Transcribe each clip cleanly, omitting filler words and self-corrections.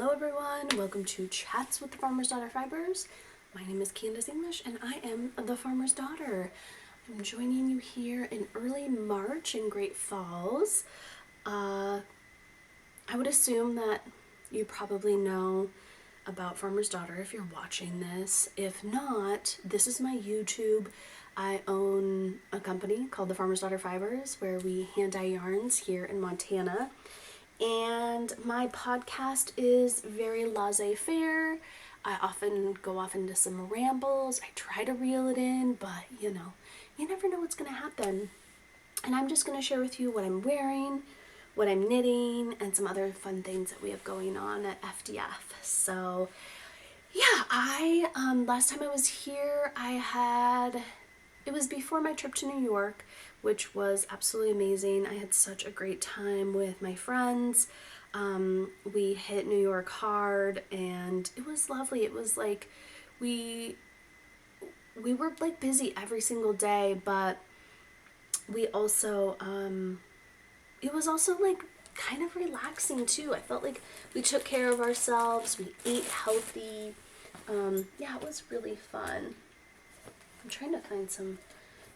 Hello everyone, welcome to Chats with the Farmer's Daughter Fibers. My name is Candace English and I am the Farmer's Daughter. I'm joining you here in early March in Great Falls. I would assume that you probably know about Farmer's Daughter if you're watching this. If not, this is my YouTube. I own a company called the Farmer's Daughter Fibers where we hand dye yarns here in Montana. And my podcast is very laissez-faire. I often go off into some rambles. I try to reel it in, but you never know what's going to happen. And I'm just going to share with you what I'm wearing, what I'm knitting, and some other fun things that we have going on at FDF. So yeah, last time I was here, it was before my trip to New York, which was absolutely amazing. I had such a great time with my friends. We hit New York hard and it was lovely. It was like we were like busy every single day, but we also, it was also like kind of relaxing too. I felt like we took care of ourselves. We ate healthy. Yeah, it was really fun. I'm trying to find some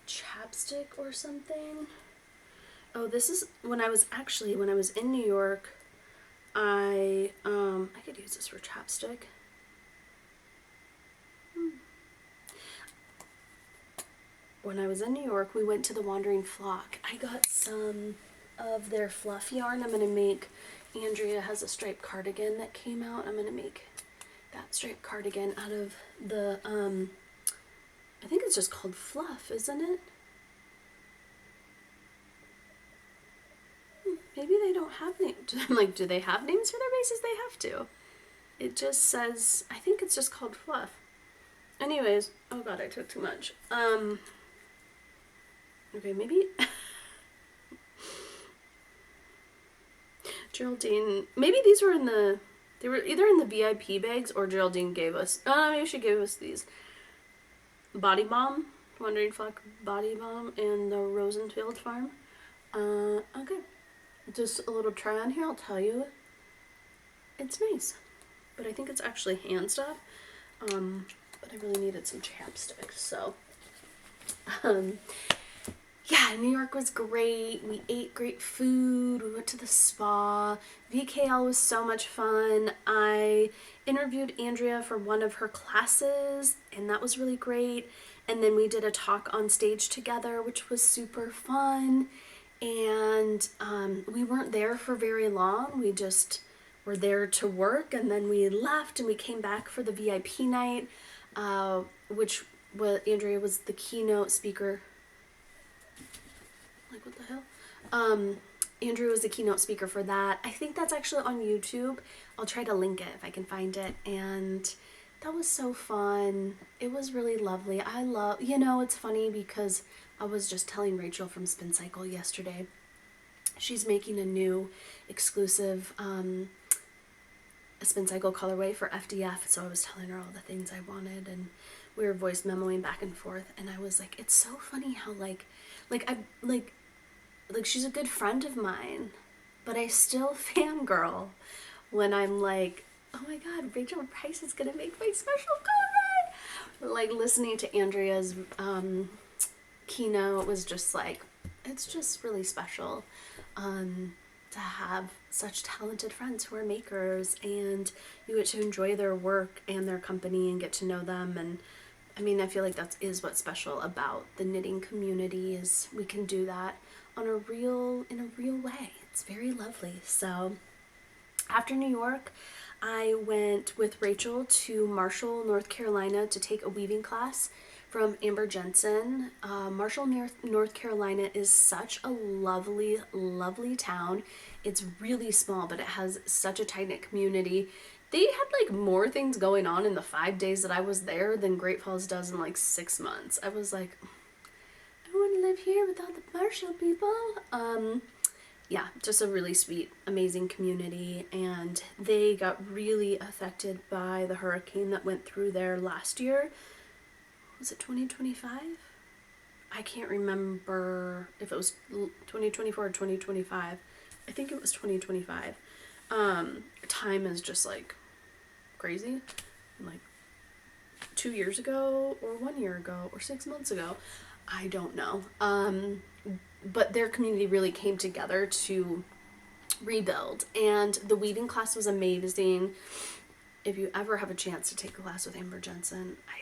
chapstick or something. Oh, this is when I was in New York. I could use this for chapstick. When I was in New York, we went to the Wandering Flock. I got some of their fluff yarn. I'm gonna make, Andrea has a striped cardigan that came out. I'm gonna make that striped cardigan out of the I think it's just called fluff, isn't it? Maybe they don't have names. I'm like, do they have names for their bases? They have to. It just says, I think it's just called fluff. Anyways, oh god, I took too much. Okay, maybe Geraldine, maybe these were they were either in the VIP bags or Geraldine gave us, maybe she gave us these. Body Balm, Wandering Flock Body Balm, and the Rosenfield Farm. Okay, just a little try on here. I'll tell you, it's nice, but I think it's actually hand stuff. But I really needed some chapstick, so yeah, New York was great. We ate great food. We went to the spa. VKL was so much fun. I interviewed Andrea for one of her classes, and that was really great. And then we did a talk on stage together, which was super fun. And we weren't there for very long. We just were there to work, and then we left, and we came back for the VIP night, which Andrea was the keynote speaker. Like, what the hell? Andrew was the keynote speaker for that. I think that's actually on YouTube. I'll try to link it if I can find it. And that was so fun. It was really lovely. It's funny because I was just telling Rachel from Spin Cycle yesterday. She's making a new exclusive Spin Cycle colorway for FDF. So I was telling her all the things I wanted, and we were voice memoing back and forth. And I was like, it's so funny how like she's a good friend of mine, but I still fangirl when I'm like, oh my god, Rachel Price is gonna make my special colorway. Like, listening to Andrea's keynote was just like, it's just really special to have such talented friends who are makers, and you get to enjoy their work and their company and get to know them. And I mean, I feel like that is what's special about the knitting community, is we can do that in a real way. It's very lovely. So after New York, I went with Rachel to Marshall, North Carolina to take a weaving class from Amber Jensen. Marshall, North Carolina is such a lovely, lovely town. It's really small, but it has such a tight-knit community. They had like more things going on in the 5 days that I was there than Great Falls does in like 6 months. I was like, I want to live here with all the Marshall people. Yeah, just a really sweet, amazing community, and they got really affected by the hurricane that went through there last year. Was it 2025? I can't remember if it was 2024 or 2025. I think it was 2025. Time is just like crazy? Like 2 years ago or 1 year ago or 6 months ago. I don't know. But their community really came together to rebuild, and the weaving class was amazing. If you ever have a chance to take a class with Amber Jensen, I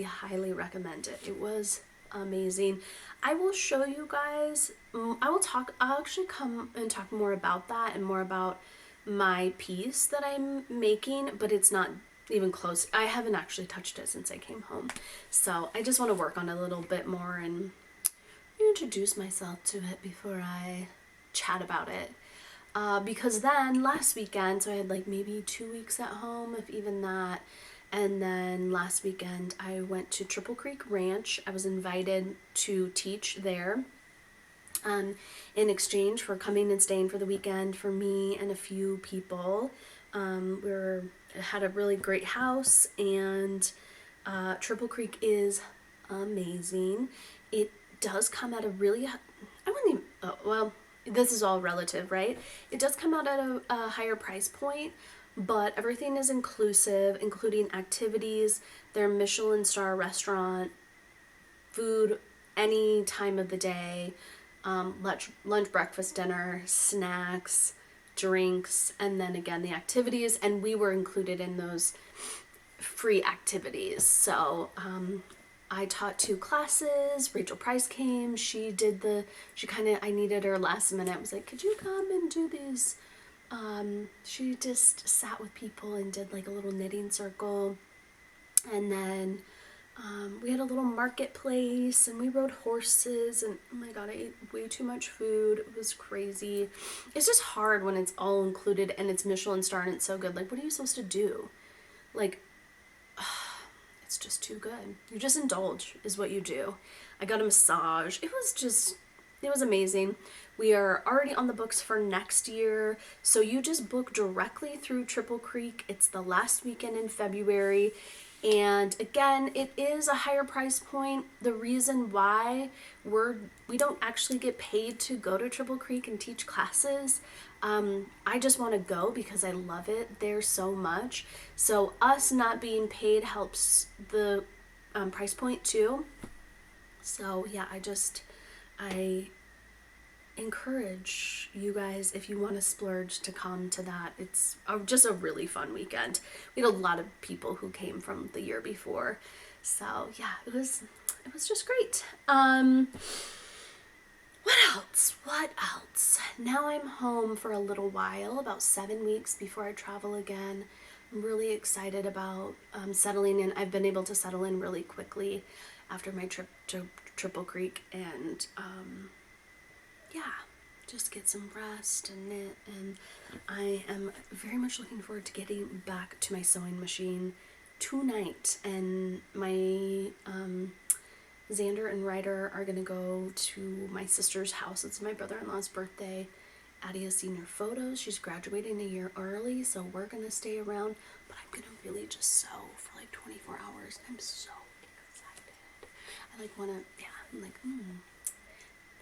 highly recommend it. It was amazing. I will show you guys, I'll actually come and talk more about that and more about my piece that I'm making, but it's not even close. I haven't actually touched it since I came home. So I just want to work on it a little bit more and introduce myself to it before I chat about it. Because then last weekend, so I had like maybe 2 weeks at home, if even that. And then last weekend I went to Triple Creek Ranch. I was invited to teach there. In exchange for coming and staying for the weekend for me and a few people. Had a really great house, and Triple Creek is amazing. It does come at a really, I wouldn't even, well, this is all relative, right? It does come out at a higher price point, but everything is inclusive, including activities, their Michelin star restaurant, food any time of the day, lunch, breakfast, dinner, snacks, drinks, and then again the activities, and we were included in those free activities. So I taught 2 classes. Rachel Price came. I needed her last minute. I was like, could you come and do these? She just sat with people and did like a little knitting circle. And then we had a little marketplace, and we rode horses, and oh my god, I ate way too much food. It was crazy. It's just hard when it's all included and it's Michelin star and it's so good. Like, what are you supposed to do? Like, it's just too good. You just indulge is what you do. I got a massage. It was amazing. We are already on the books for next year, so you just book directly through Triple Creek. It's the last weekend in February, and again, it is a higher price point. The reason why we don't actually get paid to go to Triple Creek and teach classes. I just want to go because I love it there so much. So us not being paid helps the price point too. So yeah, I encourage you guys, if you want to splurge, to come to that. It's just a really fun weekend. We had a lot of people who came from the year before. So yeah, it was just great. What else? Now I'm home for a little while, about 7 weeks before I travel again. I'm really excited about settling in. I've been able to settle in really quickly after my trip to Triple Creek, and just get some rest and knit. And I am very much looking forward to getting back to my sewing machine tonight. And my Xander and Ryder are going to go to my sister's house. It's my brother-in-law's birthday. Addie has seen her photos. She's graduating a year early, so we're going to stay around. But I'm going to really just sew for like 24 hours. I'm so excited. I like want to, I'm like,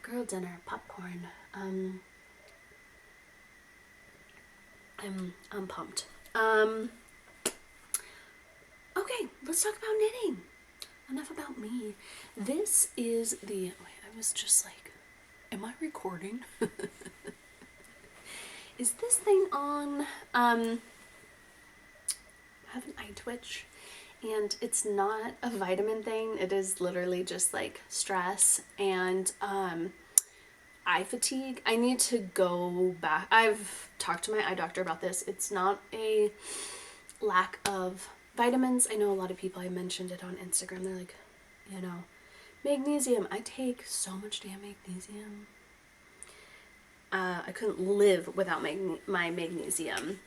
girl dinner, popcorn. I'm pumped. Okay, let's talk about knitting. Enough about me. This is I was just like, am I recording? Is this thing on? I have an eye twitch, and it's not a vitamin thing. It is literally just like stress and eye fatigue. I need to go back. I've talked to my eye doctor about this. It's not a lack of vitamins. I know a lot of people, I mentioned it on Instagram, they're like, magnesium. I take so much damn magnesium. I couldn't live without my magnesium.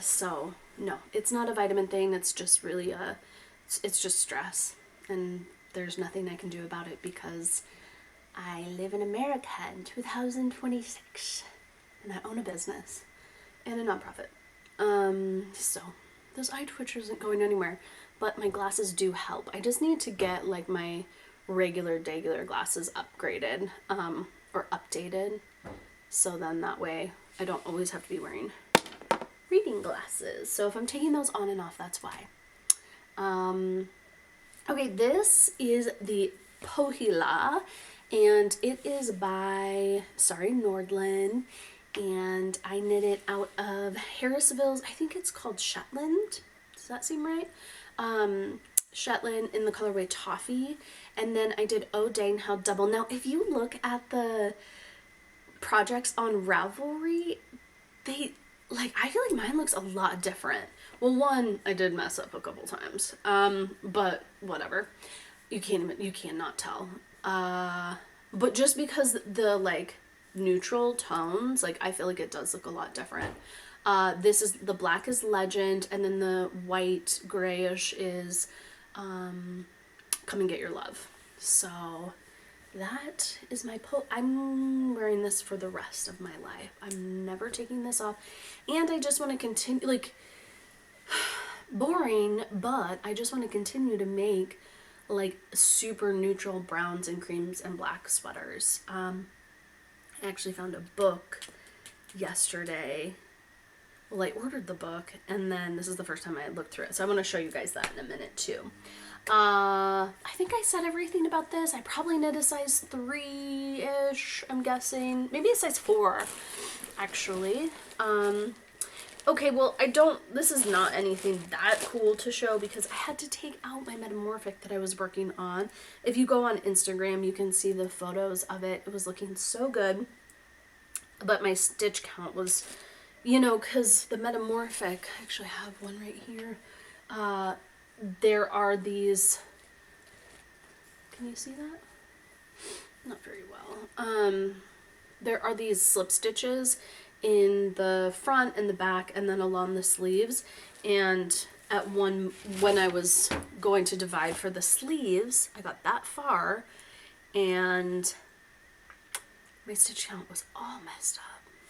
So no, it's not a vitamin thing. It's just really it's just stress, and there's nothing I can do about it because I live in America in 2026, and I own a business and a nonprofit. So those eye twitchers isn't going anywhere, but my glasses do help. I just need to get like my regular glasses upgraded, or updated, so then that way I don't always have to be wearing reading glasses. So if I'm taking those on and off, that's why. Okay, this is the Pohila, and it is by Nordland, and I knit it out of Harrisville's, I think it's called Shetland. Does that seem right? Shetland in the colorway Toffee, and then I did Oh Dang How Double. Now, if you look at the projects on Ravelry, I feel like mine looks a lot different. Well, one, I did mess up a couple times, but whatever. You cannot tell. But just because the like neutral tones, like I feel like it does look a lot different. This is, the black is Legend, and then the white grayish is Come and Get Your Love. So that is my I'm wearing this for the rest of my life. I'm never taking this off, and I just want to continue, like, boring, but I just want to continue to make like super neutral browns and creams and black sweaters. I actually found a book yesterday. Well, I ordered the book, and then this is the first time I looked through it, so I want to show you guys that in a minute too. I think I said everything about this. I probably knit a size 3-ish, I'm guessing. Maybe a size 4, actually. Okay, well, this is not anything that cool to show because I had to take out my metamorphic that I was working on. If you go on Instagram, you can see the photos of it. It was looking so good, but my stitch count was, because the metamorphic, I actually have one right here. There are these, can you see that? Not very well. There are these slip stitches in the front and the back and then along the sleeves, and when I was going to divide for the sleeves, I got that far and my stitch count was all messed up.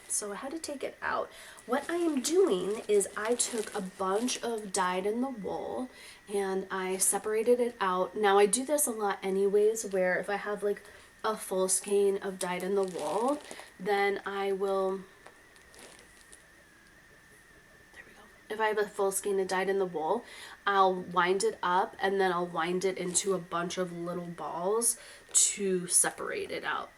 So I had to take it out. What I am doing is I took a bunch of dyed in the wool and I separated it out. Now I do this a lot anyways, where if I have like a full skein of dyed in the wool, then I will, there we go. If I have a full skein of dyed in the wool, I'll wind it up and then I'll wind it into a bunch of little balls to separate it out.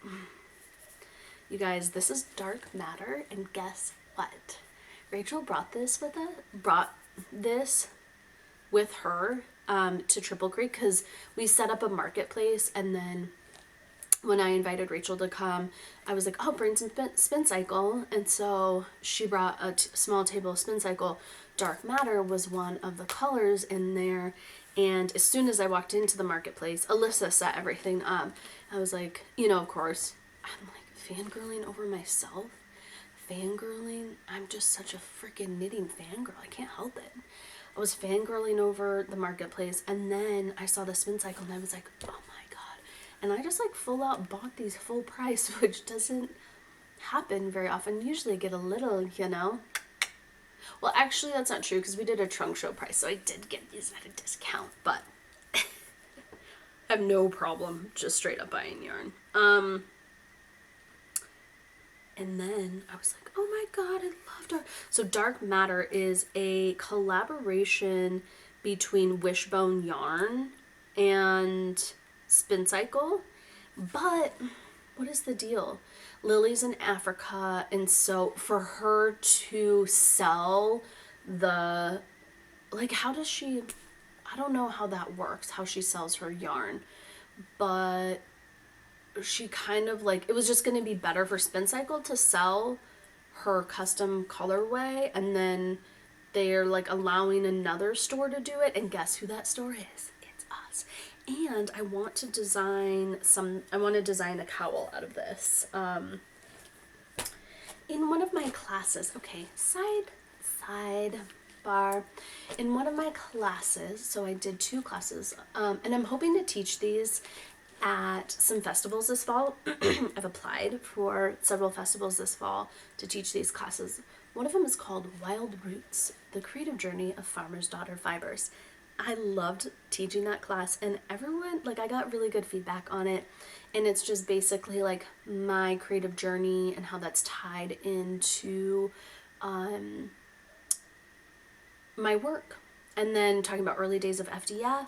You guys, this is Dark Matter, and guess what? Rachel brought this with her to Triple Creek because we set up a marketplace, and then when I invited Rachel to come, I was like, oh, bring some spin cycle, and so she brought a small table of spin cycle. Dark Matter was one of the colors in there, and as soon as I walked into the marketplace, Alyssa set everything up. I was like, of course, I'm like fangirling over myself. I'm just such a freaking knitting fangirl. I can't help it. I was fangirling over the marketplace, and then I saw the spin cycle and I was like, oh my god. And I just like full out bought these full price, which doesn't happen very often. Usually I get a little, Well, actually that's not true because we did a trunk show price, so I did get these at a discount, but I have no problem just straight up buying yarn. And then I was like, oh my god, I love Dark. So Dark Matter is a collaboration between Wishbone Yarn and Spin Cycle. But what is the deal? Lily's in Africa, and so for her to sell how does she, I don't know how that works, how she sells her yarn, but she kind of it was just going to be better for Spin Cycle to sell her custom colorway, and then they're allowing another store to do it, and guess who that store is? It's us. And I want to design a cowl out of this. In one of my classes, okay, sidebar. In one of my classes, so I did 2 classes, and I'm hoping to teach these at some festivals this fall. I've applied for several festivals this fall to teach these classes. One of them is called Wild Roots, the Creative Journey of Farmer's Daughter Fibers. I loved teaching that class, and everyone, I got really good feedback on it, and it's just basically my creative journey and how that's tied into my work, and then talking about early days of FDF.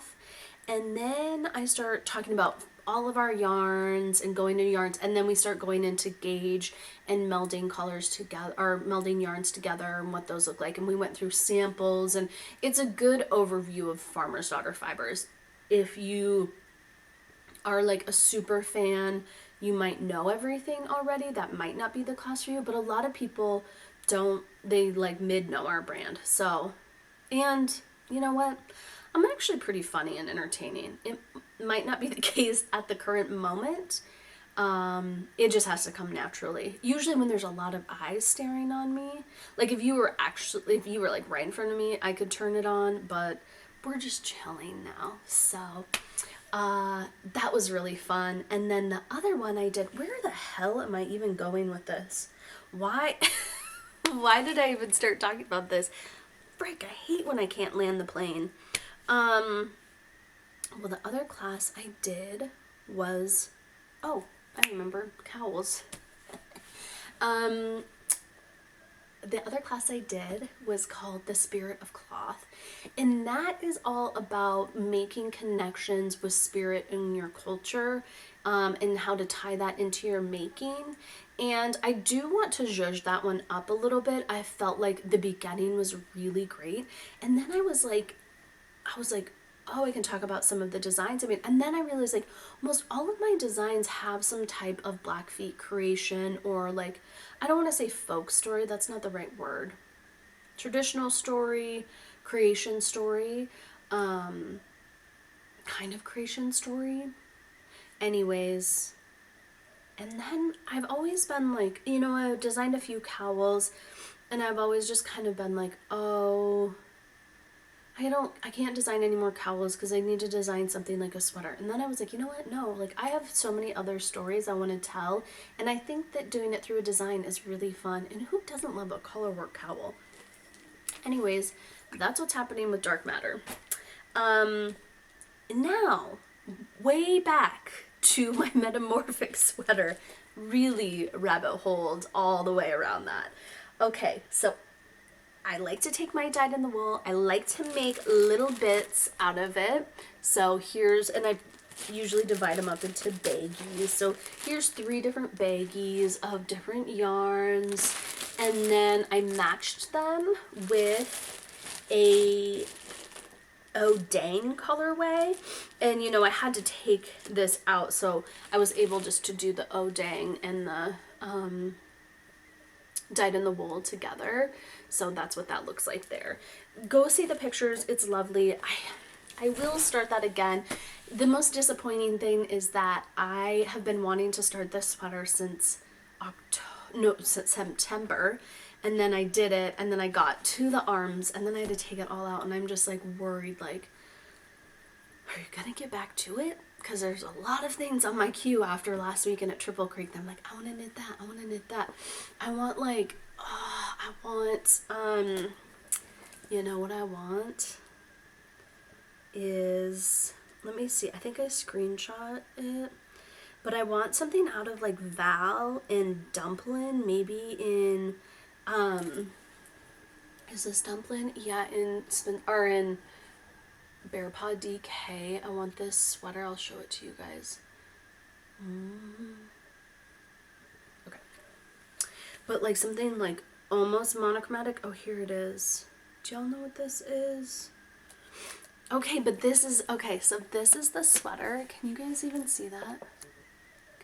And then I start talking about all of our yarns and going to yarns, and then we start going into gauge and melding colors together, or melding yarns together, and what those look like. And we went through samples, and it's a good overview of Farmer's Daughter fibers. If you are like a super fan, you might know everything already. That might not be the class for you, but a lot of people don't, they like know our brand. So, and you know what? I'm actually pretty funny and entertaining. It might not be the case at the current moment. It just has to come naturally. Usually when there's a lot of eyes staring on me, like if you were like right in front of me, I could turn it on, but we're just chilling now. So, that was really fun. And then the other one I did, where the hell am I even going with this? Why, why did I even start talking about this? Frick, I hate when I can't land the plane. Well, the other class I did was, oh, I remember, cowls. The other class I did was called The Spirit of Cloth, and that is all about making connections with spirit in your culture, and how to tie that into your making. And I do want to zhuzh that one up a little bit. I felt like the beginning was really great, and then I was like, oh, I can talk about some of the designs I made. And then I realized like most all of my designs have some type of Blackfeet creation, or like, I don't want to say folk story, that's not the right word. Traditional story, creation story, kind of creation story. Anyways, and then I've always been like, you know, I've designed a few cowls, and I've always just kind of been like, oh, I can't design any more cowls because I need to design something like a sweater. And then I was like, you know what? No, like I have so many other stories I want to tell. And I think that doing it through a design is really fun. And who doesn't love a color work cowl? Anyways, that's what's happening with dark matter. Now, way back to my metamorphic sweater, really rabbit holed all the way around that. Okay, so I like to take my dyed in the wool. I like to make little bits out of it. So and I usually divide them up into baggies. So here's 3 different baggies of different yarns. And then I matched them with a Dang colorway. And you know, I had to take this out, so I was able just to do the Dang and the dyed in the wool together. So that's what that looks like there. Go see the pictures. It's lovely. I will start that again. The most disappointing thing is that I have been wanting to start this sweater since since September, and then I did it, and then I got to the arms, and then I had to take it all out, and I'm just like worried, like, are you gonna get back to it? Because there's a lot of things on my queue after last weekend at Triple Creek that I'm like, I want to knit that, I want to knit that. I want like, you know what I want is, let me see, I think I screenshot it, but I want something out of like Val and Dumplin', maybe in, is this Dumplin'? Yeah, in Bear Paw DK. I want this sweater. I'll show it to you guys. Okay. But like something like almost monochromatic. Oh, here it is. Do y'all know what this is? Okay, but this is, okay, so this is the sweater. Can you guys even see that?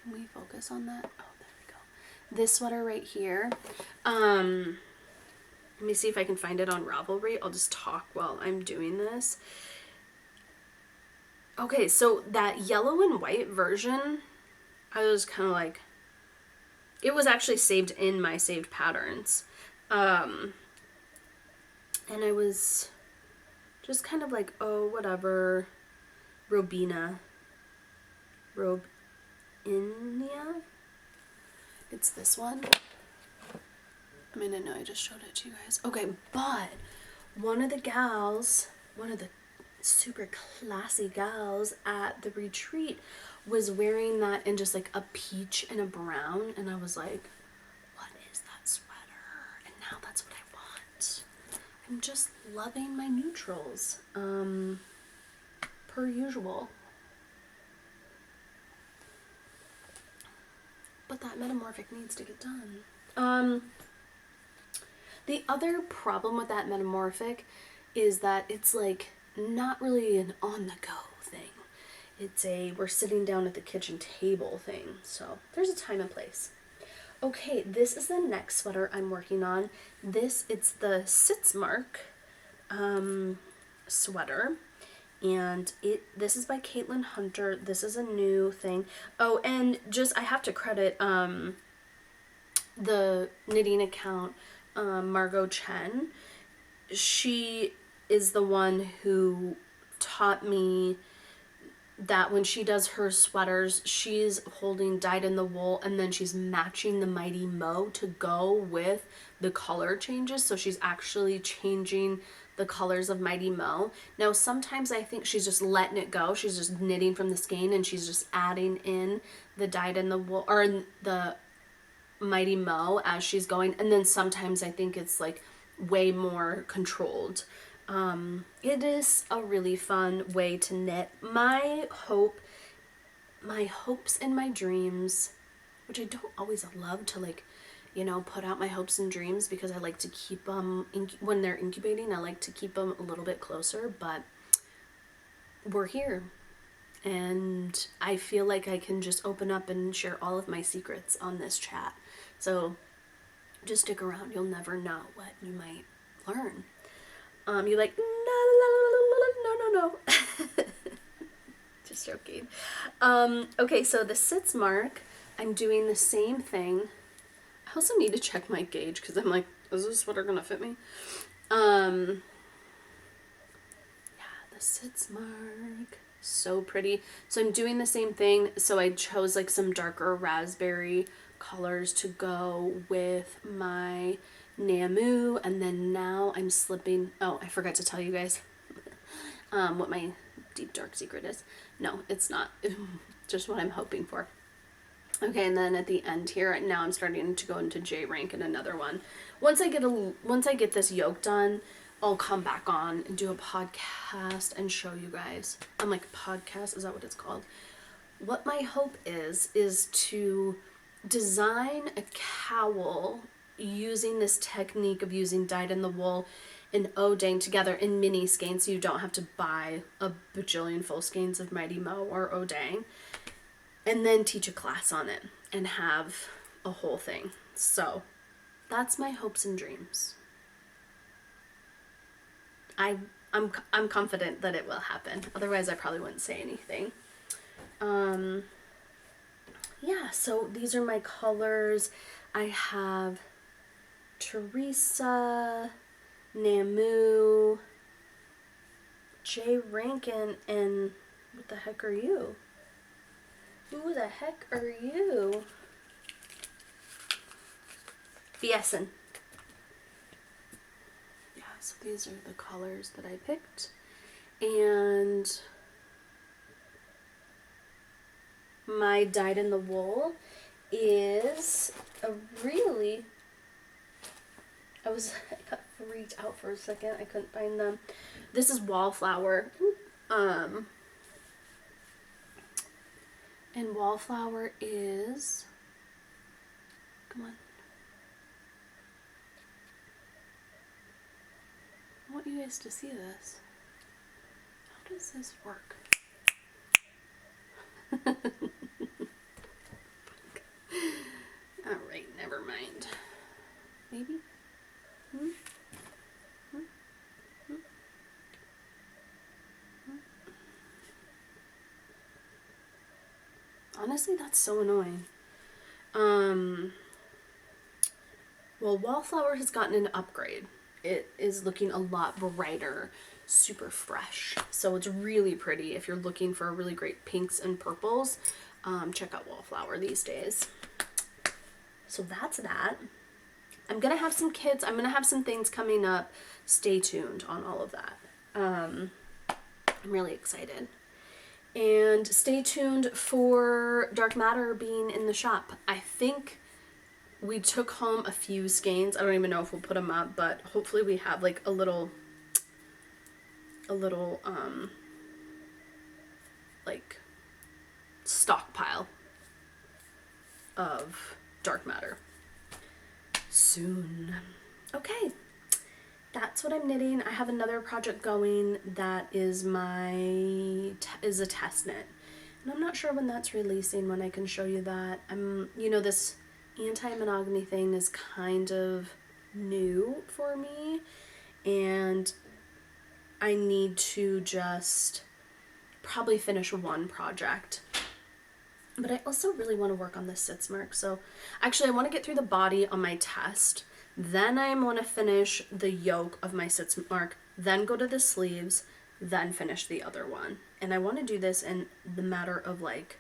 Can we focus on that? Oh, there we go. This sweater right here. Let me see if I can find it on Ravelry. I'll just talk while I'm doing this. Okay, so that yellow and white version, I was kind of like, it was actually saved in my saved patterns. And I was just kind of like, oh, whatever. Robinia. It's this one. I mean, I know I just showed it to you guys. Okay, but one of the super classy gals at the retreat was wearing that in just like a peach and a brown, and I was like, what is that sweater? And now that's what I want. I I'm just loving my neutrals, per usual. But that metamorphic needs to get done. The other problem with that metamorphic is that it's like not really an on-the-go thing. It's a we're sitting down at the kitchen table thing. So there's a time and place. Okay, this is the next sweater I'm working on. It's the Sitzmark sweater. And this is by Caitlin Hunter. This is a new thing. Oh, and just I have to credit the knitting account, Margot Chen. She is the one who taught me that when she does her sweaters, she's holding dyed in the wool and then she's matching the Mighty Mo to go with the color changes. So she's actually changing the colors of Mighty Mo. Now, sometimes I think she's just letting it go. She's just knitting from the skein and she's just adding in the dyed in the wool or the Mighty Mo as she's going. And then sometimes I think it's like way more controlled. It is a really fun way to knit. My hopes and my dreams, which I don't always love to like, put out my hopes and dreams because I like to keep them, when they're incubating, I like to keep them a little bit closer, but we're here. And I feel like I can just open up and share all of my secrets on this chat. So just stick around. You'll never know what you might learn. You're like, no. Just joking. Okay, so the Sitzmark, I'm doing the same thing. I also need to check my gauge because I'm like, is this sweater gonna fit me? Yeah, the Sitzmark. So pretty. So I'm doing the same thing. So I chose like some darker raspberry colors to go with my Namu, and then now I'm slipping. Oh, I forgot to tell you guys what my deep dark secret is. No, it's not. Just what I'm hoping for. Okay, and then at the end here, now I'm starting to go into J rank and another one. Once I get this yoke done, I'll come back on and do a podcast and show you guys. I'm like, podcast, is that what it's called? What my hope is to design a cowl using this technique of using dyed in the wool and Odang together in mini skeins, so you don't have to buy a bajillion full skeins of Mighty Mo or Odang, and then teach a class on it and have a whole thing. So that's my hopes and dreams. I'm confident that it will happen. Otherwise, I probably wouldn't say anything. Yeah, so these are my colors. I have Teresa, Namu, J Rankin, and what the heck are you? Who the heck are you? Bieson. Yeah, so these are the colors that I picked. And my dyed in the wool is a really, I got freaked out for a second. I couldn't find them. This is Wallflower. And Wallflower is, come on. I want you guys to see this. How does this work? Alright, never mind. Maybe? Honestly, that's so annoying. Well, Wallflower has gotten an upgrade. It is looking a lot brighter, super fresh. So it's really pretty. If you're looking for really great pinks and purples, check out Wallflower these days. So that's that. I'm going to have some kits. I'm going to have some things coming up. Stay tuned on all of that. I'm really excited. And stay tuned for Dark Matter being in the shop. I think we took home a few skeins. I don't even know if we'll put them up, but hopefully we have like a little like stockpile of dark matter soon. Okay, that's what I'm knitting. I have another project going that is a test knit, and I'm not sure when that's releasing, when I can show you that. You know, this anti-monogamy thing is kind of new for me, and I need to just probably finish one project. But I also really want to work on this sits mark. So actually I want to get through the body on my test. Then I want to finish the yoke of my sits mark. Then go to the sleeves. Then finish the other one. And I want to do this in the matter of like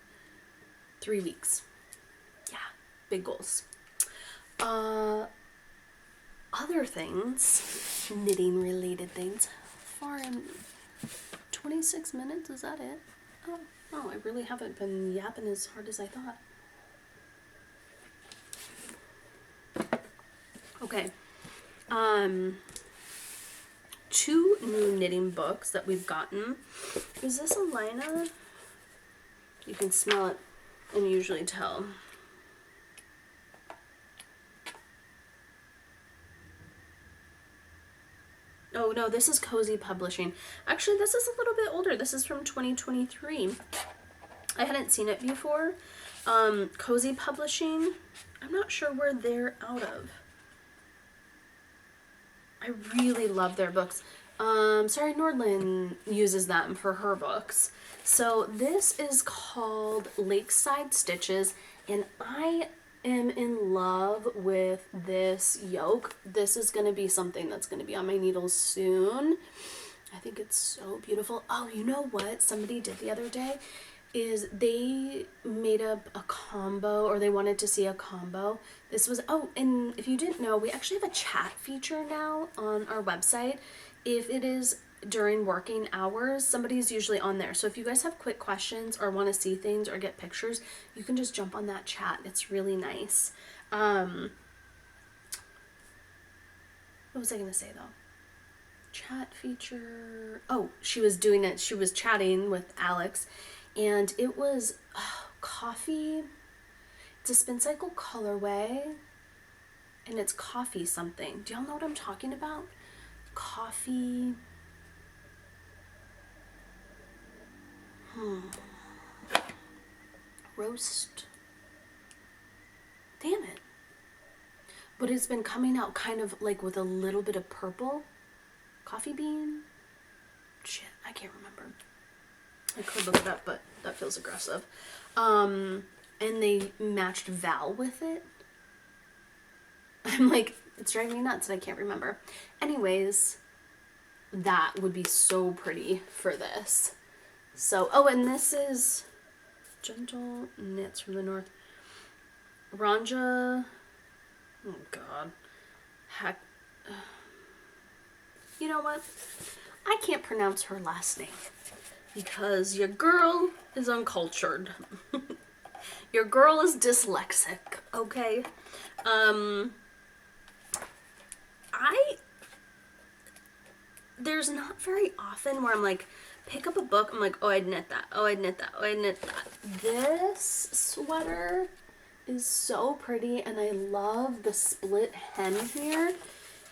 3 weeks. Yeah, big goals. Other things, knitting related things. Far in 26 minutes, is that it? Oh, I really haven't been yapping as hard as I thought. Okay. 2 new knitting books that we've gotten. Is this a Lina? You can smell it and usually tell. Oh no, this is Cozy Publishing. Actually, this is a little bit older. This is from 2023. I hadn't seen it before. Cozy Publishing. I'm not sure where they're out of. I really love their books. Sarah Nordland uses them for her books. So this is called Lakeside Stitches, and I am in love with this yoke. This is going to be something that's going to be on my needles soon. I think it's so beautiful. Oh, you know what somebody did the other day is they made up a combo, or they wanted to see a combo. This was, oh, and if you didn't know, we actually have a chat feature now on our website. If it is during working hours, somebody's usually on there. So if you guys have quick questions or want to see things or get pictures, you can just jump on that chat. It's really nice. What was I going to say though? Chat feature. Oh, she was doing it. She was chatting with Alex, and it was coffee. It's a Spin Cycle colorway, and it's coffee something. Do y'all know what I'm talking about? Coffee. Roast. Damn it. But it's been coming out kind of like with a little bit of purple. Coffee bean? Shit, I can't remember. I could look it up, but that feels aggressive. And they matched Val with it. I'm like, it's driving me nuts and I can't remember. Anyways, that would be so pretty for this. So, oh, and this is Gentle Knits from the North. Ranja, oh God. Heck. You know what? I can't pronounce her last name because your girl is uncultured. Your girl is dyslexic, okay? There's not very often where I'm like, pick up a book, I'm like, oh, I'd knit that, oh, I'd knit that, oh, I'd knit that. This sweater is so pretty, and I love the split hem here.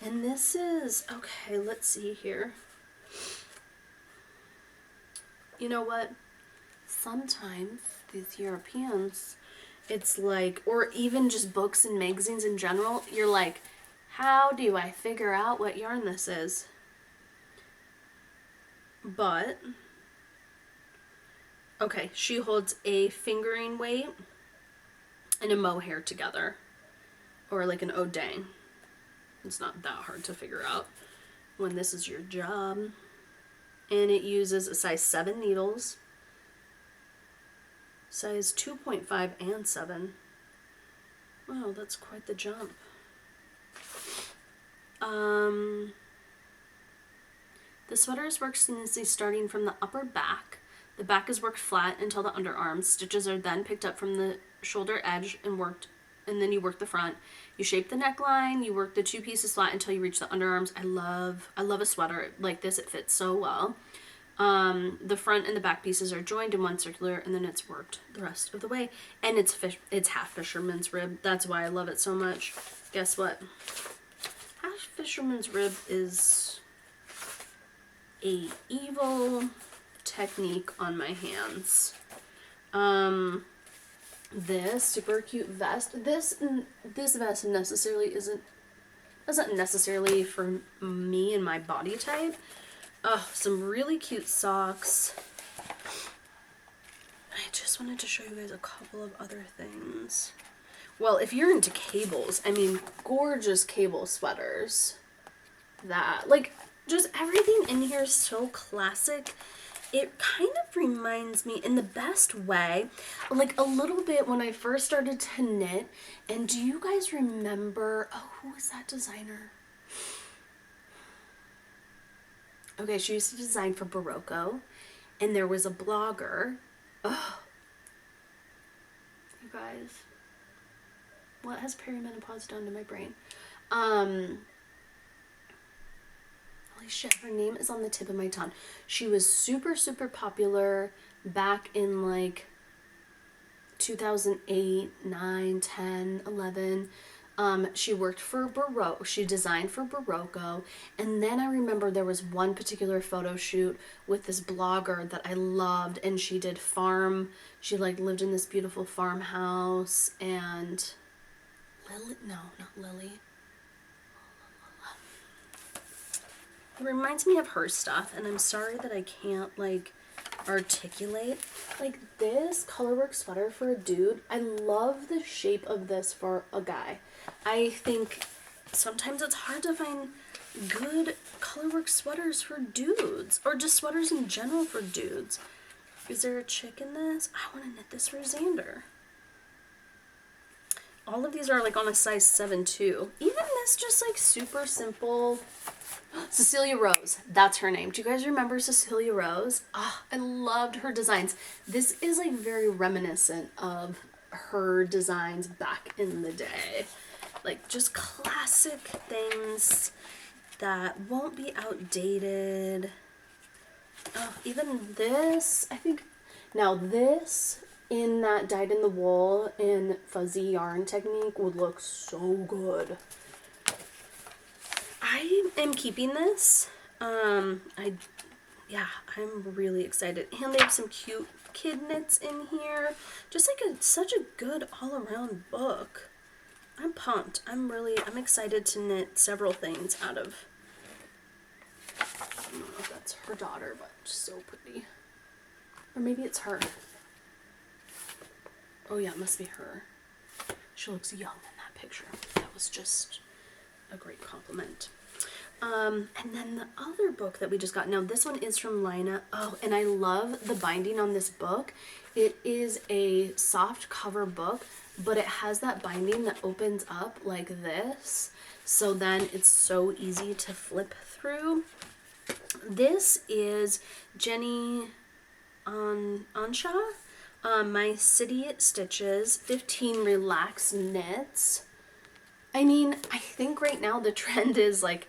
And this is, okay, let's see here. You know what? Sometimes these Europeans, it's like, or even just books and magazines in general, you're like, how do I figure out what yarn this is? But, okay, she holds a fingering weight and a mohair together, or like an oh dang. It's not that hard to figure out when this is your job. And it uses a size 7 needles, size 2.5 and 7. Wow, that's quite the jump. The sweater is worked seamlessly starting from the upper back. The back is worked flat until the underarms. Stitches are then picked up from the shoulder edge and worked and then you work the front. You shape the neckline, you work the 2 pieces flat until you reach the underarms. I love a sweater like this. It fits so well. The front and the back pieces are joined in one circular, and then it's worked the rest of the way. And it's half fisherman's rib. That's why I love it so much. Guess what? Half fisherman's rib is a evil technique on my hands. This super cute vest. This vest isn't necessarily for me and my body type. Oh, some really cute socks. I just wanted to show you guys a couple of other things. Well, if you're into cables, I mean, gorgeous cable sweaters. Like, just everything in here is so classic. It kind of reminds me, in the best way, like a little bit when I first started to knit. And do you guys remember, oh, who was that designer? Okay, she used to design for Barocco, and there was a blogger. Oh, you guys, what has perimenopause done to my brain? Holy shit, her name is on the tip of my tongue. She was super, super popular back in like 2008, 9, 10, 11. She worked for Barocco. She designed for Barocco. And then I remember there was one particular photo shoot with this blogger that I loved, and she did she like lived in this beautiful farmhouse, and Lily. It reminds me of her stuff, and I'm sorry that I can't like articulate. Like this colorwork sweater for a dude, I love the shape of this for a guy. I think sometimes it's hard to find good colorwork sweaters for dudes, or just sweaters in general for dudes. Is there a chick in this? I want to knit this for Xander. All of these are like on a size 7 too. Even this just like super simple. Cecilia Rose, that's her name. Do you guys remember Cecilia Rose? Ah, I loved her designs. This is like very reminiscent of her designs back in the day. Like just classic things that won't be outdated. Oh, even this, I think, now this in that dyed in the wool in fuzzy yarn technique would look so good. I am keeping this. I'm really excited. And they have some cute kid knits in here. Just like such a good all-around book. I'm pumped. I'm excited to knit several things out of. I don't know if that's her daughter, but just so pretty. Or maybe it's her. Oh yeah, it must be her. She looks young in that picture. That was just a great compliment. And then the other book that we just got, now this one is from Lina. Oh, and I love the binding on this book. It is a soft cover book, but it has that binding that opens up like this. So then it's so easy to flip through. This is Jenny Anshaw, My City Stitches 15 Relax Knits. I mean, I think right now the trend is like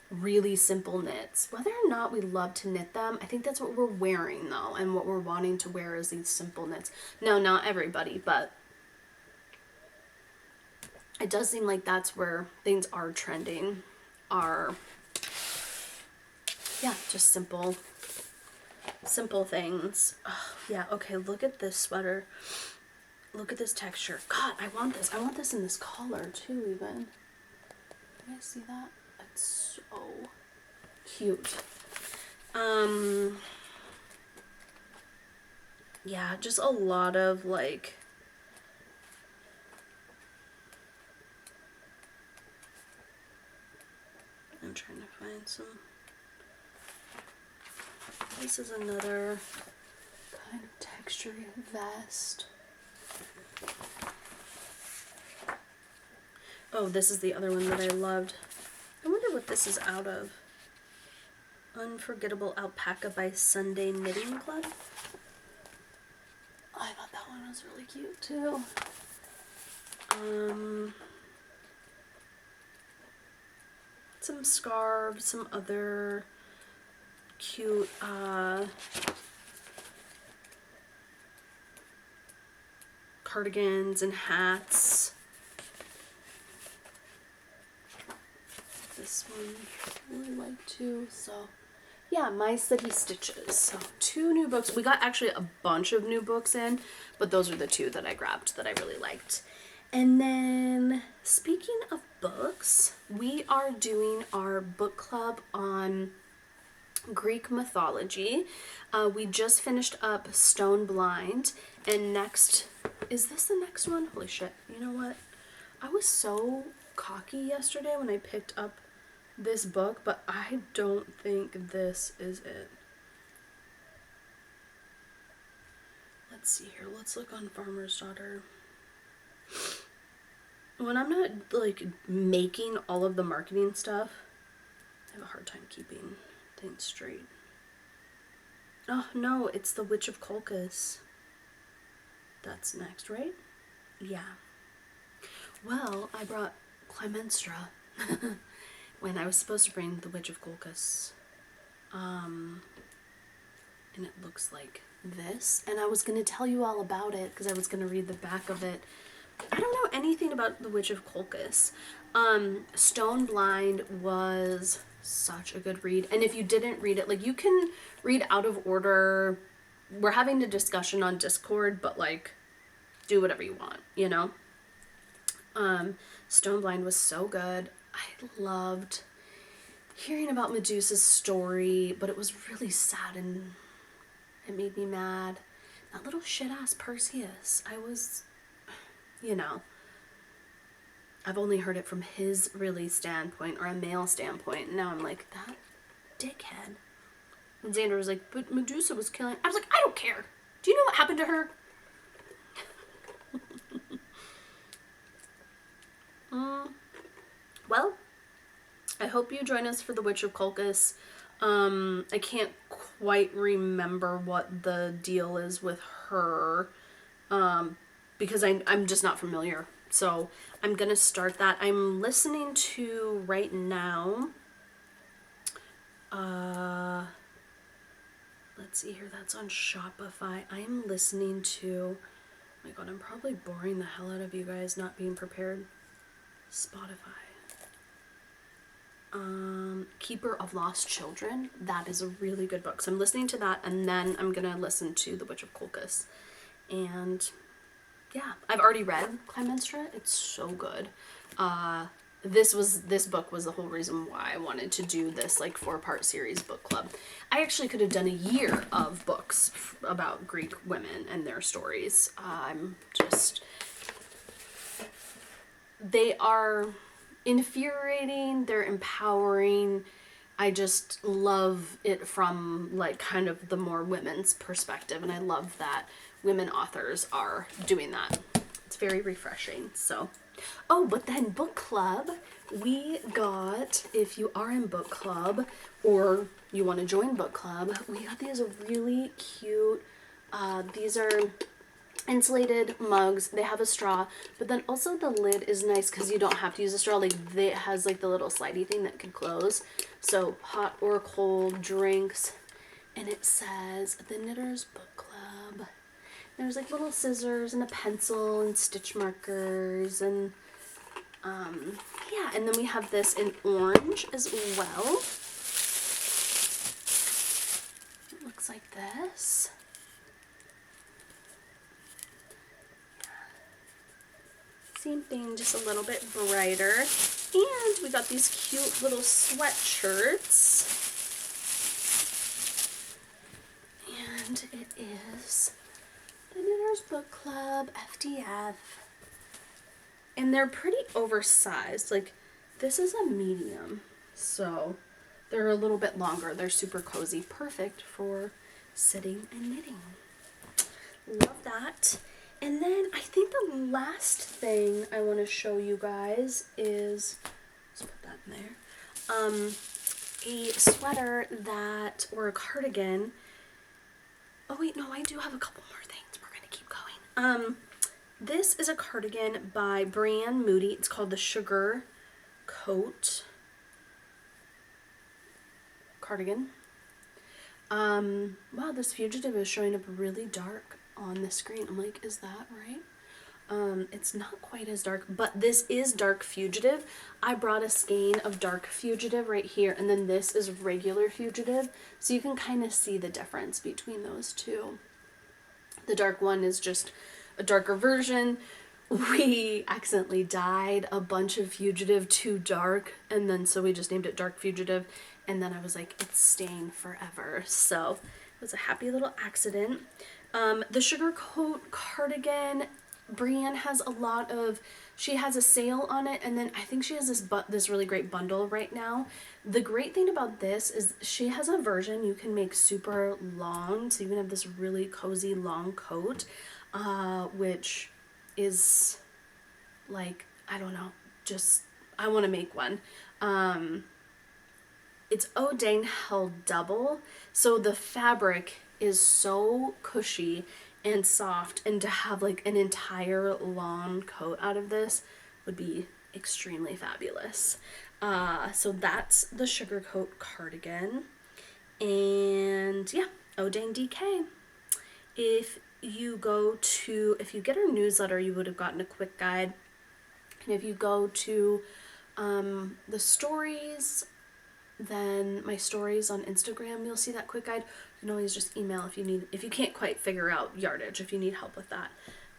really simple knits. Whether or not we love to knit them, I think that's what we're wearing though, and what we're wanting to wear is these simple knits. No, not everybody, but it does seem like that's where things are trending, are, yeah, just simple things. Oh, yeah, okay, look at this sweater. Look at this texture. God, I want this. I want this in this color too, even. Do you guys see that? It's so cute. Yeah, just a lot of like, I'm trying to find some. This is another kind of textured vest. Oh, this is the other one that I loved. I wonder what this is out of. Unforgettable Alpaca by Sunday Knitting Club. I thought that one was really cute too. Some scarves, some other cute cardigans and hats. This one I really like too. So yeah, My City Stitches. So 2 new books. We got actually a bunch of new books in, but those are the 2 that I grabbed that I really liked. And then speaking of books, we are doing our book club on Greek mythology. We just finished up Stone Blind, and next, is this the next one? Holy shit, you know what? I was so cocky yesterday when I picked up this book, but I don't think this is it. Let's see here, let's look on Farmer's Daughter. When I'm not like making all of the marketing stuff, I have a hard time keeping things straight. Oh no, it's The Witch of Colchis. That's next, right? Yeah. Well, I brought Clymenstra when I was supposed to bring The Witch of Colchis. And it looks like this. And I was going to tell you all about it because I was going to read the back of it. I don't know anything about The Witch of Colchis. Stone Blind was such a good read. And if you didn't read it, like, you can read out of order. We're having a discussion on Discord, but like, do whatever you want, you know? Stone Blind was so good. I loved hearing about Medusa's story, but it was really sad and it made me mad. That little shit-ass Perseus. I was, you know, I've only heard it from his really standpoint, or a male standpoint, and now I'm like, that dickhead. And Xander was like, but Medusa was killing. I was like, I don't care. Do you know what happened to her? Well, I hope you join us for The Witch of Colchis. I can't quite remember what the deal is with her, because I'm just not familiar. So I'm gonna start that. I'm listening to right now. Let's see here. That's on Shopify. I'm listening to. Oh my God, I'm probably boring the hell out of you guys not being prepared. Spotify. Keeper of Lost Children. That is a really good book. So I'm listening to that, and then I'm gonna listen to The Witch of Colchis. And yeah, I've already read Clymenstra. It's so good. This book was the whole reason why I wanted to do this like 4-part series book club. I actually could have done a year of books about Greek women and their stories. They are infuriating, they're empowering. I just love it from like kind of the more women's perspective, and I love that women authors are doing that. It's very refreshing. So, oh, but then book club, we got, if you are in book club or you want to join book club, we got these really cute, these are insulated mugs. They have a straw, but then also the lid is nice because you don't have to use a straw. Like, it has like the little slidey thing that can close, so hot or cold drinks. And it says The Knitters Book Club. There's like little scissors and a pencil and stitch markers, and yeah, and then we have this in orange as well. It looks like this. Same thing, just a little bit brighter. And we got these cute little sweatshirts. And it is The Knitters Book Club, FDF. And they're pretty oversized. Like, this is a medium, so they're a little bit longer. They're super cozy, perfect for sitting and knitting. Love that. And then I think the last thing I want to show you guys is, let's put that in there, a sweater that, or a cardigan. Oh wait, no, I do have a couple more things. We're going to keep going. This is a cardigan by Brianne Moody. It's called the Sugar Coat cardigan. Wow, this fugitive is showing up really dark on the screen. I'm like, is that right? It's not quite as dark, but this is dark fugitive. I brought a skein of dark fugitive right here, and then this is regular fugitive, so you can kind of see the difference between those two. The dark one is just a darker version. We accidentally dyed a bunch of fugitive too dark, and then so we just named it dark fugitive, and then I was like, it's staying forever. So it was a happy little accident. The Sugar Coat cardigan, Brianne has a lot of, she has a sale on it, and then I think she has this really great bundle right now. The great thing about this is she has a version you can make super long, so you can have this really cozy long coat, which is like, I don't know, just, I want to make one. It's Oh Dang Hell double, so the fabric is so cushy and soft, and to have like an entire long coat out of this would be extremely fabulous. So that's the Sugar Coat cardigan. And yeah, Oh Dang DK. If you get our newsletter, you would have gotten a quick guide. And if you go to the stories, then my stories on Instagram, you'll see that quick guide. You can always just email if you can't quite figure out yardage, if you need help with that.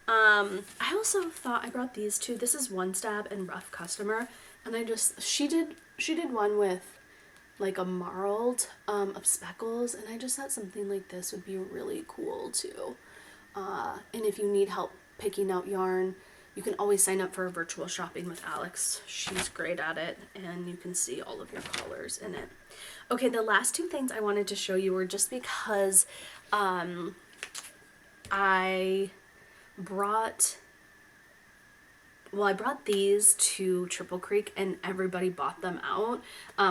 I also thought I brought these two. This is One Stab and Rough Customer, and she did one with like a marled of speckles, and I just thought something like this would be really cool too. And if you need help picking out yarn, you can always sign up for a virtual shopping with Alex. She's great at it, and you can see all of your colors in it. Okay, the last two things I wanted to show you were just because I brought these to Triple Creek, and everybody bought them out.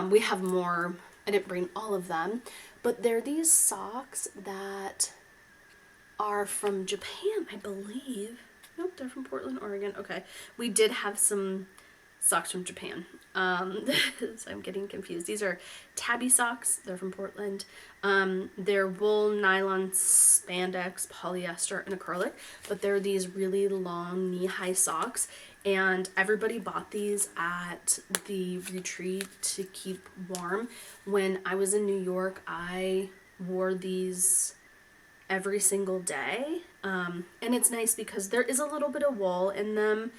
We have more. I didn't bring all of them, but they're these socks that are from Japan, I believe. Nope, they're from Portland, Oregon. Okay, we did have some socks from Japan. So I'm getting confused. These are tabby socks. They're from Portland. They're wool, nylon, spandex, polyester, and acrylic, but they're these really long knee-high socks, and everybody bought these at the retreat to keep warm. When I was in New York, I wore these every single day, and it's nice because there is a little bit of wool in them,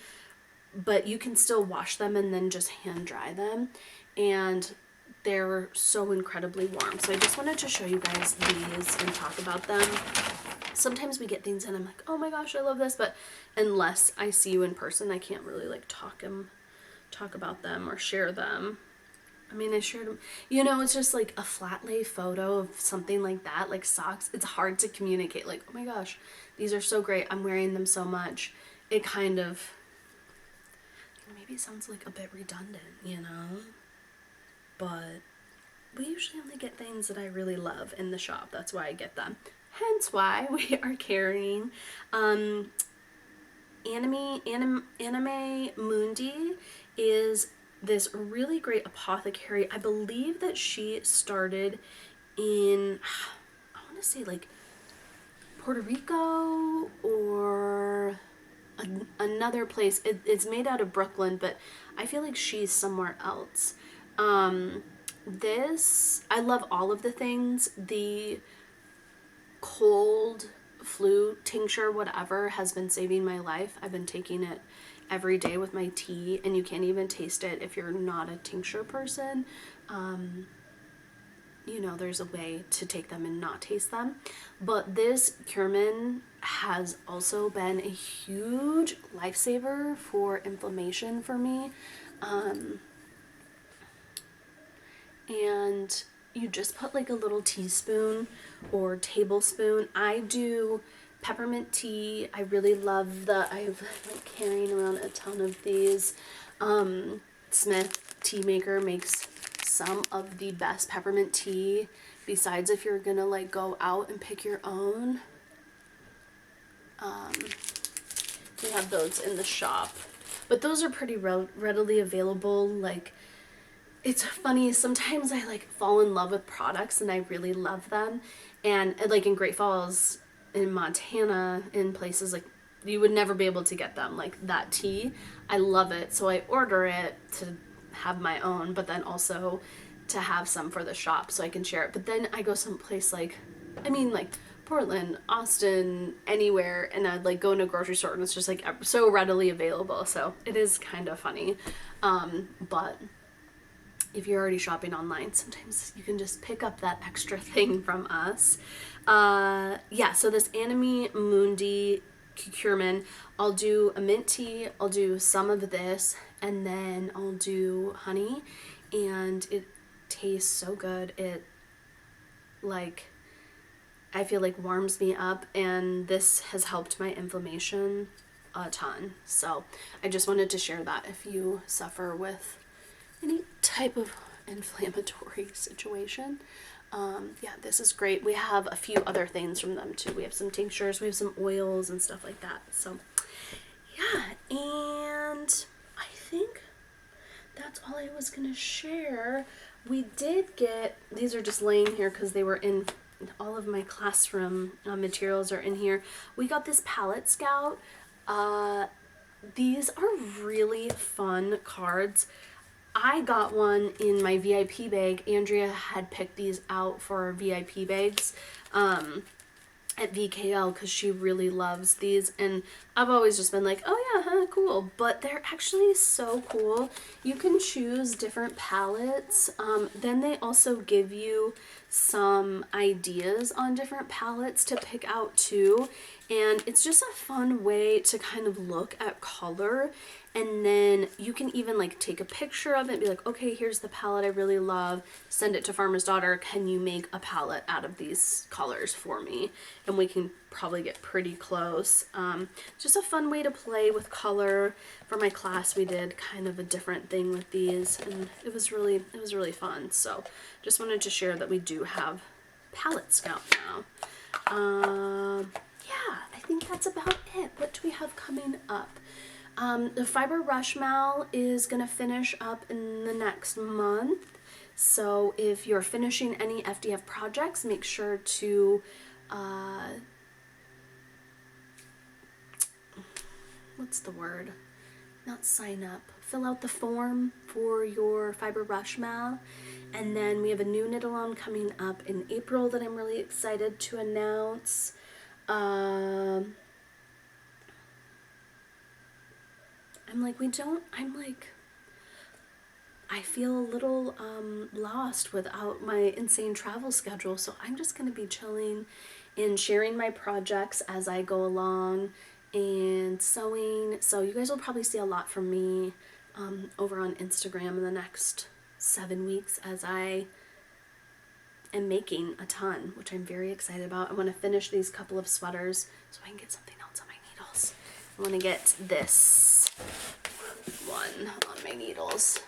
but you can still wash them and then just hand dry them, and they're so incredibly warm. So I just wanted to show you guys these and talk about them. Sometimes we get things and I'm like, oh my gosh, I love this, but unless I see you in person, I can't really like talk about them or share them. I mean, I shared them, it's just like a flat lay photo of something like that, like socks. It's hard to communicate, like, oh my gosh, these are so great, I'm wearing them so much. It kind of, maybe sounds like a bit redundant, but we usually only get things that I really love in the shop. That's why I get them. Hence why we are carrying Anime Mundi is this really great apothecary. I believe that she started in, I want to say like Puerto Rico or another place. It's made out of Brooklyn, but I feel like she's somewhere else. This, I love all of the things. The cold flu tincture, whatever, has been saving my life. I've been taking it every day with my tea, and you can't even taste it if you're not a tincture person. There's a way to take them and not taste them. But this curcumin has also been a huge lifesaver for inflammation for me. And you just put like a little teaspoon or tablespoon. I do peppermint tea. I really love I've like carrying around a ton of these. Smith Tea Maker makes some of the best peppermint tea, besides if you're gonna like go out and pick your own. We have those in the shop. But those are pretty readily available. Like, it's funny, sometimes I like fall in love with products and I really love them. And like in Great Falls, in Montana, in places like you would never be able to get them. Like that tea, I love it. So I order it to have my own, but then also to have some for the shop so I can share it. But then I go someplace like, I mean, like Portland, Austin, anywhere, and I'd like go into a grocery store and it's just like so readily available. So it is kind of funny. But if you're already shopping online, sometimes you can just pick up that extra thing from us. Yeah, so this Anime Mundi curcumin, I'll do a mint tea, I'll do some of this, and then I'll do honey, and it tastes so good. It, like, I feel like warms me up, and this has helped my inflammation a ton. So I just wanted to share that if you suffer with any type of inflammatory situation. Yeah, this is great. We have a few other things from them too. We have some tinctures, we have some oils and stuff like that. So yeah, and I think that's all I was gonna share. We did get, these are just laying here because they were in all of my classroom materials are in here. We got this palette scout. These are really fun cards. I got one in my VIP bag. Andrea had picked these out for our VIP bags at VKL because she really loves these, and I've always just been like, oh yeah, huh, cool, but they're actually so cool. You can choose different palettes. Then they also give you some ideas on different palettes to pick out too, and it's just a fun way to kind of look at color. And then you can even like take a picture of it and be like, okay, here's the palette I really love. Send it to Farmer's Daughter. Can you make a palette out of these colors for me? And we can probably get pretty close. Just a fun way to play with color. For my class, we did kind of a different thing with these, and it was really fun. So just wanted to share that we do have Palette Scout now. Yeah, I think that's about it. What do we have coming up? The Fiber Rush Mal is going to finish up in the next month. So if you're finishing any FDF projects, make sure to, what's the word? Not sign up. Fill out the form for your Fiber Rush Mal. And then we have a new knit-along coming up in April that I'm really excited to announce. I feel a little lost without my insane travel schedule, so I'm just going to be chilling and sharing my projects as I go along and sewing. So you guys will probably see a lot from me over on Instagram in the next 7 weeks as I am making a ton, which I'm very excited about. I want to finish these couple of sweaters so I can get something else on my needles. I want to get this one on my needles.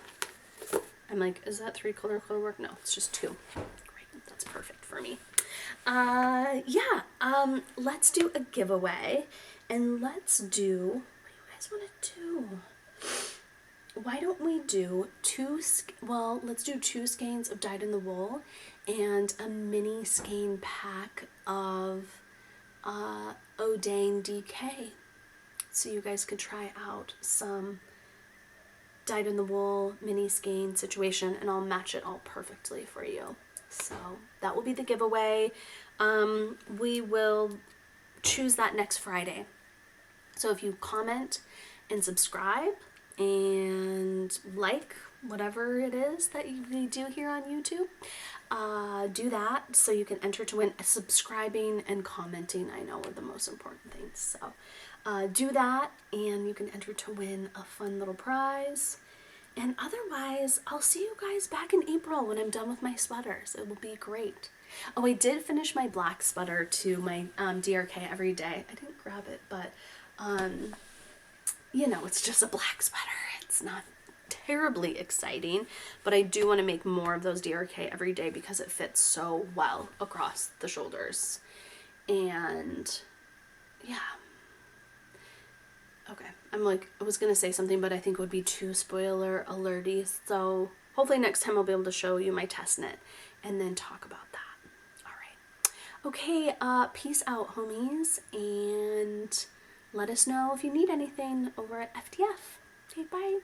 I'm like, is that 3-color work? No, it's just 2. Great, that's perfect for me. Let's do a giveaway, and let's do, what do you guys want to do? Why don't we do let's do 2 skeins of dyed in the wool and a mini skein pack of O'Dane DK. So you guys could try out some dyed in the wool mini skein situation, and I'll match it all perfectly for you. So that will be the giveaway. We will choose that next Friday. So if you comment and subscribe and like whatever it is that we do here on YouTube, do that so you can enter to win. Subscribing and commenting, I know, are the most important things. So do that and you can enter to win a fun little prize. And otherwise, I'll see you guys back in April when I'm done with my sweaters. It will be great. Oh, I did finish my black sweater to my DRK every day. I didn't grab it, but it's just a black sweater. It's not terribly exciting, but I do want to make more of those DRK every day because it fits so well across the shoulders. And yeah. Okay, I was gonna say something, but I think it would be too spoiler alerty. So hopefully next time I'll be able to show you my test knit and then talk about that. All right. Okay, peace out, homies, and let us know if you need anything over at FTF. Okay, bye.